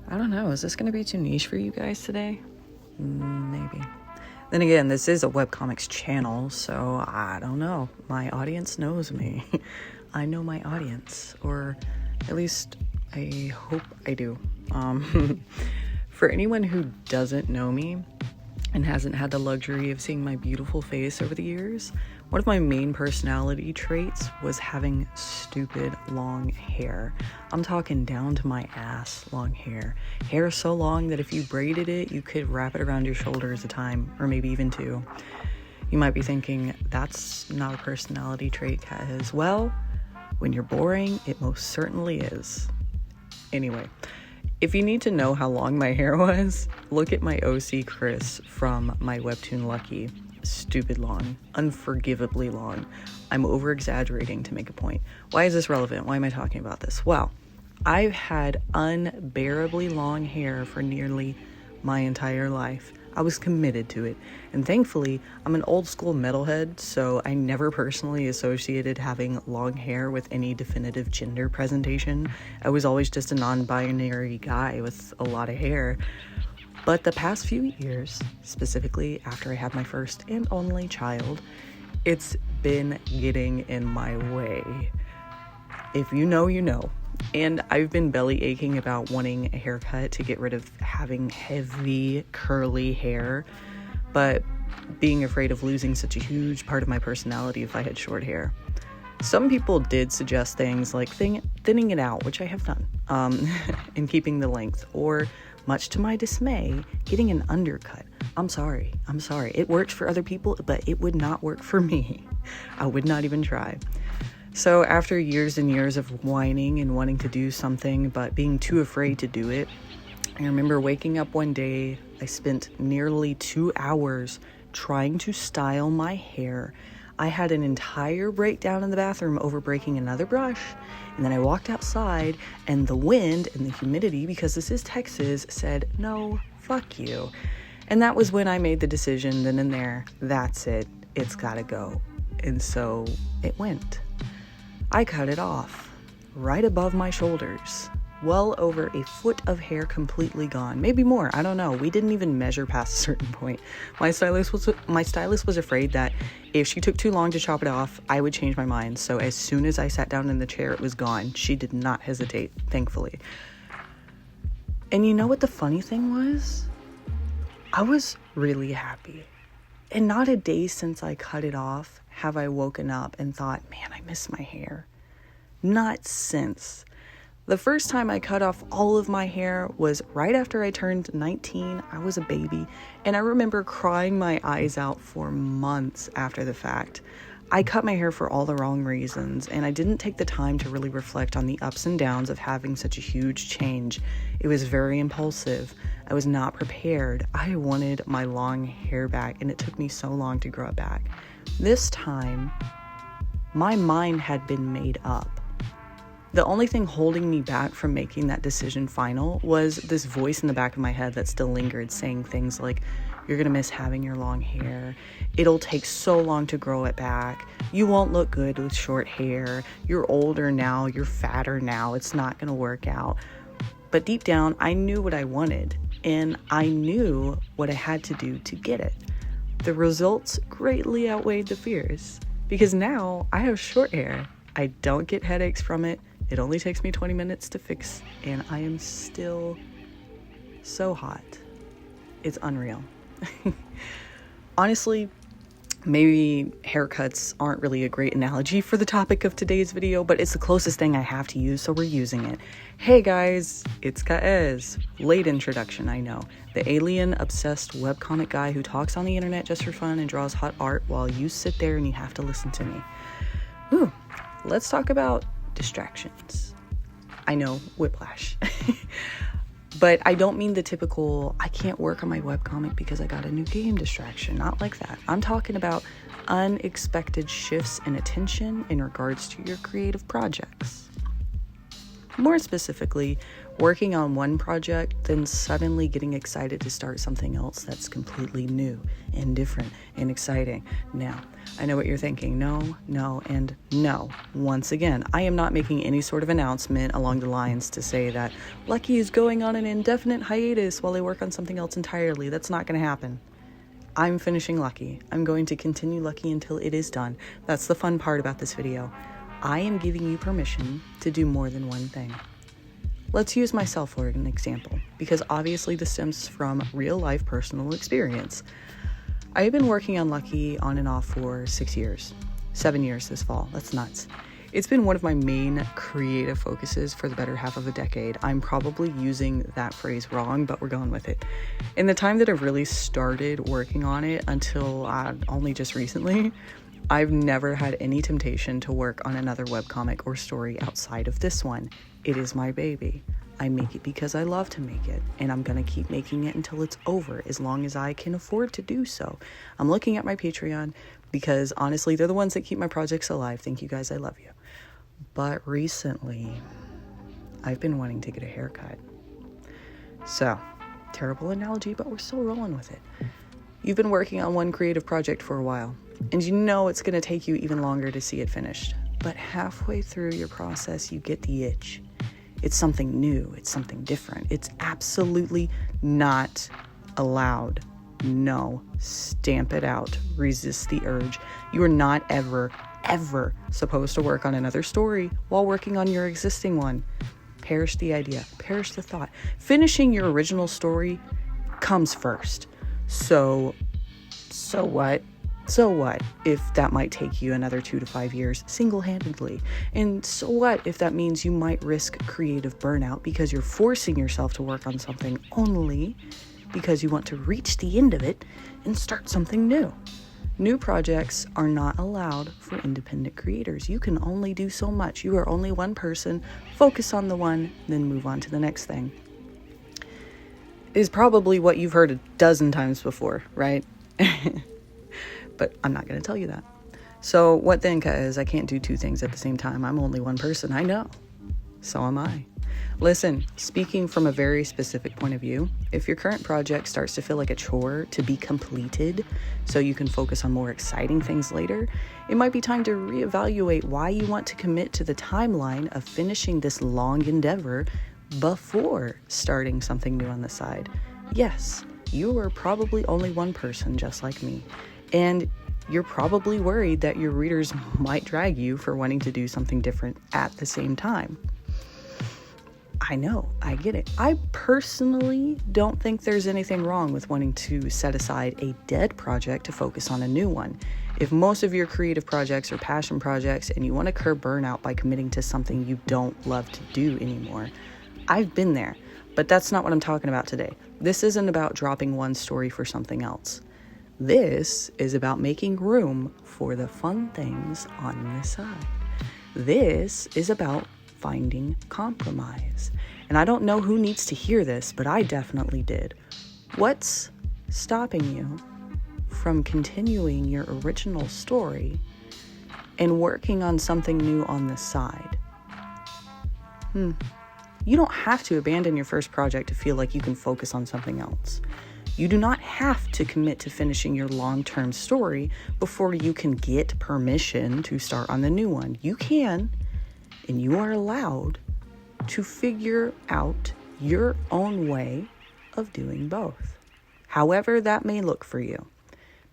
I don't know. Is this going to be too niche for you guys today? Maybe. Then again, this is a webcomics channel, so I don't know. My audience knows me. I know my audience, or at least I hope I do. For anyone who doesn't know me and hasn't had the luxury of seeing my beautiful face over the years, one of my main personality traits was having stupid long hair. I'm talking down to my ass long hair. Hair so long that if you braided it, you could wrap it around your shoulders a time, or maybe even two. You might be thinking, that's not a personality trait, Caez. Well, when you're boring, it most certainly is. Anyway, if you need to know how long my hair was, look at my OC Chris from my Webtoon Lucky. Stupid long, unforgivably long. I'm over exaggerating to make a point. Why is this relevant? Why am I talking about this? Well, I've had unbearably long hair for nearly my entire life. I was committed to it, and thankfully I'm an old school metalhead, so I never personally associated having long hair with any definitive gender presentation. I was always just a non-binary guy with a lot of hair. But the past few years, specifically after I had my first and only child, it's been getting in my way. If you know, you know. And I've been belly aching about wanting a haircut to get rid of having heavy, curly hair, but being afraid of losing such a huge part of my personality if I had short hair. Some people did suggest things like thinning it out, which I have done, and keeping the length, or much to my dismay, getting an undercut. I'm sorry. It worked for other people, but it would not work for me. I would not even try. So after years and years of whining and wanting to do something, but being too afraid to do it, I remember waking up one day. I spent nearly 2 hours trying to style my hair. I had an entire breakdown in the bathroom over breaking another brush, and then I walked outside, and the wind and the humidity, because this is Texas, said, no, fuck you. And that was when I made the decision then and there, that's it, it's gotta go. And so it went. I cut it off, right above my shoulders. Well over a foot of hair completely gone, maybe more, I don't know. We didn't even measure past a certain point. My stylist was afraid that if she took too long to chop it off, I would change my mind. So as soon as I sat down in the chair, it was gone. She did not hesitate, thankfully. And you know what the funny thing was? I was really happy. And not a day since I cut it off have I woken up and thought, man, I miss my hair. Not since. The first time I cut off all of my hair was right after I turned 19. I was a baby, and I remember crying my eyes out for months after the fact. I cut my hair for all the wrong reasons, and I didn't take the time to really reflect on the ups and downs of having such a huge change. It was very impulsive. I was not prepared. I wanted my long hair back, and it took me so long to grow it back. This time, my mind had been made up. The only thing holding me back from making that decision final was this voice in the back of my head that still lingered, saying things like, you're gonna miss having your long hair. It'll take so long to grow it back. You won't look good with short hair. You're older now. You're fatter now. It's not gonna work out. But deep down, I knew what I wanted, and I knew what I had to do to get it. The results greatly outweighed the fears, because now I have short hair. I don't get headaches from it. It only takes me 20 minutes to fix, and I am still so hot. It's unreal. Honestly, maybe haircuts aren't really a great analogy for the topic of today's video, but it's the closest thing I have to use, so we're using it. Hey guys, it's Caez. Late introduction, I know. The alien-obsessed webcomic guy who talks on the internet just for fun and draws hot art while you sit there and you have to listen to me. Ooh, let's talk about distractions. I know, whiplash. But I don't mean the typical, I can't work on my webcomic because I got a new game distraction. Not like that. I'm talking about unexpected shifts in attention in regards to your creative projects. More specifically, working on one project, then suddenly getting excited to start something else that's completely new and different and exciting. Now, I know what you're thinking. No, and no. Once again, I am not making any sort of announcement along the lines to say that Lucky is going on an indefinite hiatus while I work on something else entirely. That's not going to happen. I'm finishing Lucky. I'm going to continue Lucky until it is done. That's the fun part about this video. I am giving you permission to do more than one thing. Let's use myself for an example, because obviously this stems from real life personal experience. I have been working on Lucky on and off for 6 years, 7 years this fall. That's nuts. It's been one of my main creative focuses for the better half of a decade. I'm probably using that phrase wrong, but we're going with it. In the time that I've really started working on it until only just recently, I've never had any temptation to work on another webcomic or story outside of this one. It is my baby. I make it because I love to make it, and I'm gonna keep making it until it's over, as long as I can afford to do so. I'm looking at my Patreon because honestly, they're the ones that keep my projects alive. Thank you guys, I love you. But recently, I've been wanting to get a haircut. So, terrible analogy, but we're still rolling with it. You've been working on one creative project for a while, and you know it's gonna take you even longer to see it finished. But halfway through your process, you get the itch. It's something new. It's something different. It's absolutely not allowed. No. Stamp it out. Resist the urge. You are not ever supposed to work on another story while working on your existing one. Perish the idea. Perish the thought. Finishing your original story comes first. So what? So what if that might take you another 2 to 5 years single-handedly? And so what if that means you might risk creative burnout because you're forcing yourself to work on something only because you want to reach the end of it and start something new? New projects are not allowed for independent creators. You can only do so much. You are only one person. Focus on the one, then move on to the next thing. Is probably what you've heard a dozen times before, right? But I'm not going to tell you that. So what then, Caez? I can't do two things at the same time. I'm only one person. I know. So am I. Listen, speaking from a very specific point of view, if your current project starts to feel like a chore to be completed so you can focus on more exciting things later, it might be time to reevaluate why you want to commit to the timeline of finishing this long endeavor before starting something new on the side. Yes, you are probably only one person just like me. And you're probably worried that your readers might drag you for wanting to do something different at the same time. I know, I get it. I personally don't think there's anything wrong with wanting to set aside a dead project to focus on a new one. If most of your creative projects are passion projects and you want to curb burnout by committing to something you don't love to do anymore, I've been there, but that's not what I'm talking about today. This isn't about dropping one story for something else. This is about making room for the fun things on the side. This is about finding compromise. And I don't know who needs to hear this, but I definitely did. What's stopping you from continuing your original story and working on something new on the side? You don't have to abandon your first project to feel like you can focus on something else. You do not have to commit to finishing your long-term story before you can get permission to start on the new one. You can, and you are allowed to figure out your own way of doing both. However that may look for you.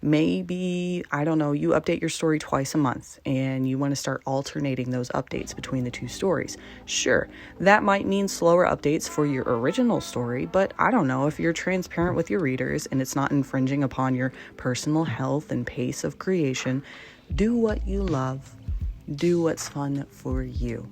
Maybe, I don't know, you update your story twice a month and you want to start alternating those updates between the two stories. Sure, that might mean slower updates for your original story, but I don't know, if you're transparent with your readers and it's not infringing upon your personal health and pace of creation, do what you love. Do what's fun for you.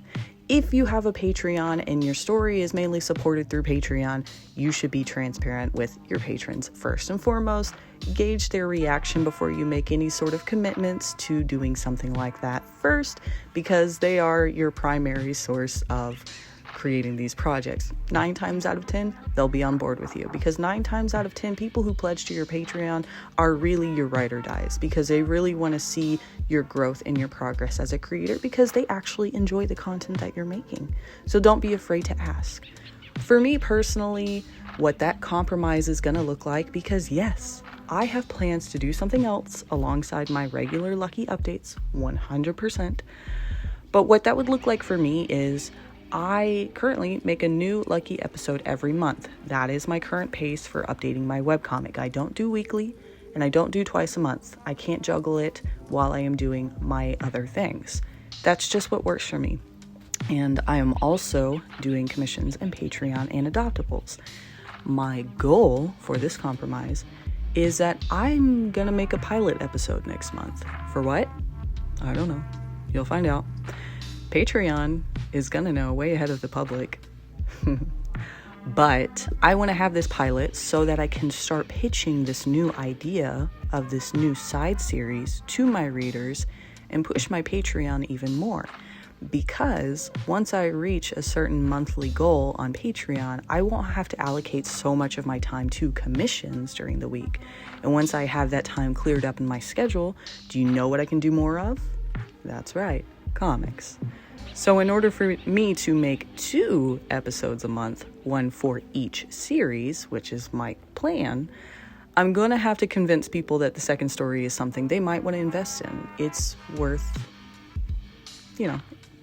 If you have a Patreon and your story is mainly supported through Patreon, you should be transparent with your patrons first and foremost. Gauge their reaction before you make any sort of commitments to doing something like that first, because they are your primary source of creating these projects, 9 times out of 10, they'll be on board with you, because 9 times out of 10 people who pledge to your Patreon are really your ride or dies, because they really want to see your growth and your progress as a creator, because they actually enjoy the content that you're making. So don't be afraid to ask. For me personally, what that compromise is going to look like, because yes, I have plans to do something else alongside my regular Lucky updates, 100%. But what that would look like for me is I currently make a new Lucky episode every month. That is my current pace for updating my webcomic. I don't do weekly and I don't do twice a month. I can't juggle it while I am doing my other things. That's just what works for me. And I am also doing commissions and Patreon and adoptables. My goal for this compromise is that I'm gonna make a pilot episode next month. For what? I don't know. You'll find out. Patreon is gonna know way ahead of the public. But I want to have this pilot so that I can start pitching this new idea of this new side series to my readers and push my Patreon even more. Because once I reach a certain monthly goal on Patreon, I won't have to allocate so much of my time to commissions during the week. And once I have that time cleared up in my schedule, do you know what I can do more of? That's right, comics. So in order for me to make 2 episodes a month, 1 for each series, which is my plan, I'm going to have to convince people that the second story is something they might want to invest in. It's worth,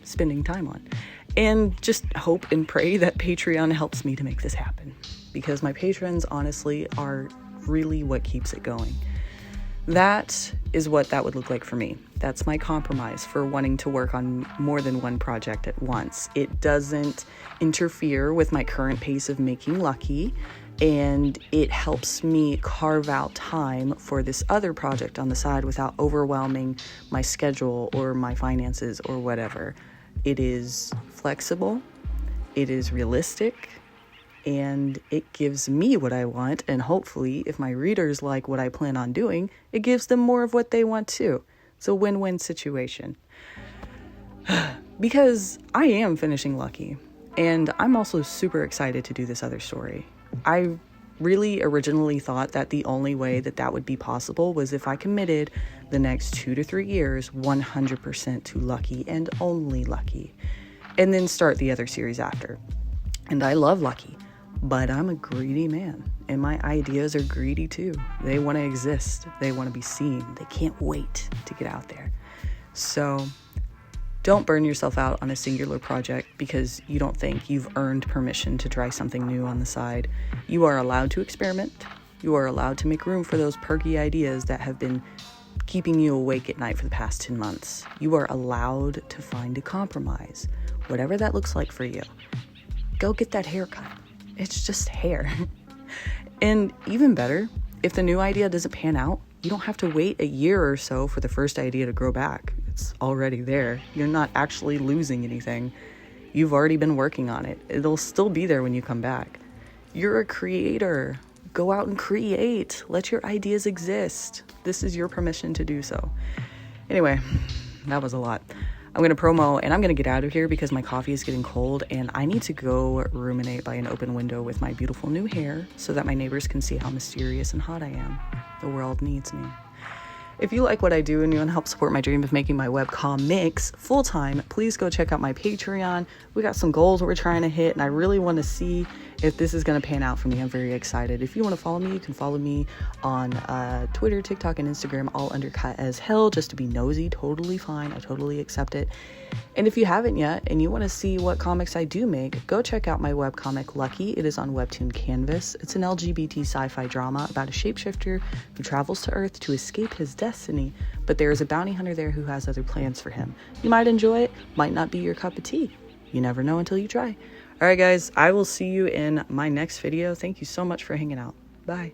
spending time on. And just hope and pray that Patreon helps me to make this happen. Because my patrons, honestly, are really what keeps it going. That is what that would look like for me. That's my compromise for wanting to work on more than one project at once. It doesn't interfere with my current pace of making Lucky, and it helps me carve out time for this other project on the side without overwhelming my schedule or my finances or whatever. It is flexible, it is realistic, and it gives me what I want, and hopefully, if my readers like what I plan on doing, it gives them more of what they want too. It's a win-win situation. Because I am finishing Lucky, and I'm also super excited to do this other story. I really originally thought that the only way that would be possible was if I committed the next 2 to 3 years 100% to Lucky and only Lucky, and then start the other series after. And I love Lucky, but I'm a greedy man, and my ideas are greedy too. They want to exist. They want to be seen. They can't wait to get out there. So don't burn yourself out on a singular project because you don't think you've earned permission to try something new on the side. You are allowed to experiment. You are allowed to make room for those perky ideas that have been keeping you awake at night for the past 10 months. You are allowed to find a compromise, whatever that looks like for you. Go get that haircut. It's just hair. And even better, if the new idea doesn't pan out, you don't have to wait a year or so for the first idea to grow back. It's already there. You're not actually losing anything. You've already been working on it. It'll still be there when you come back. You're a creator. Go out and create. Let your ideas exist. This is your permission to do so. Anyway, that was a lot. I'm going to promo and I'm going to get out of here because my coffee is getting cold and I need to go ruminate by an open window with my beautiful new hair so that my neighbors can see how mysterious and hot I am. The world needs me. If you like what I do and you want to help support my dream of making my webcomics full-time, please go check out my Patreon. We got some goals we're trying to hit, and I really want to see if this is going to pan out for me. I'm very excited. If you want to follow me, you can follow me on Twitter, TikTok, and Instagram, all under Caez Hell, just to be nosy. Totally fine. I totally accept it. And if you haven't yet and you want to see what comics I do make, go check out my webcomic Lucky. It is on Webtoon Canvas. It's an LGBT sci-fi drama about a shapeshifter who travels to Earth to escape his destiny, but there is a bounty hunter there who has other plans for him. You might enjoy it, might not be your cup of tea. You never know until you try. All right, guys, I will see you in my next video. Thank you so much for hanging out. Bye.